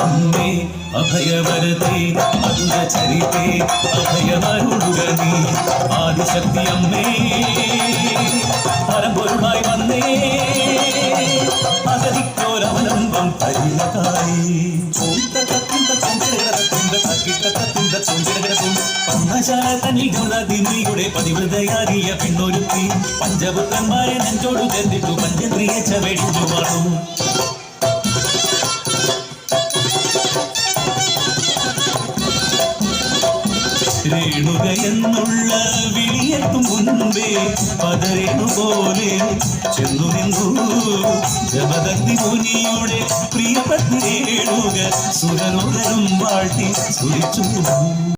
അമ്മേ അഭയവരതേ അതുര ചരിതേ അഭയമരുളുക നീ ആദിശക്തി അമ്മേ പരമ്പൊരുളായി വന്നേ അഗതിക്കോരവലംബം തരിലതായി പന്നശാല തന്നിൽ ഗൗരതിയുടെ പതിവൃതയാകിയ പെണ്ണൊരുത്തി പഞ്ചപുത്രന്മാരെ നെഞ്ചോടു ചേർത്തിട്ടു പഞ്ചേന്ദ്രിയ ചവടിച്ചു പാടും രേണുക എന്നുള്ള വിളിയെത്തും മുൻപേ പതരേണു പോലെ ചെന്നു നിന്നു ജമദഗ്നി മുനിയുടെ പ്രിയപ്പെട്ട രേണുക സുരനുകരും വാഴ്ത്തി സ്തുതിച്ചു.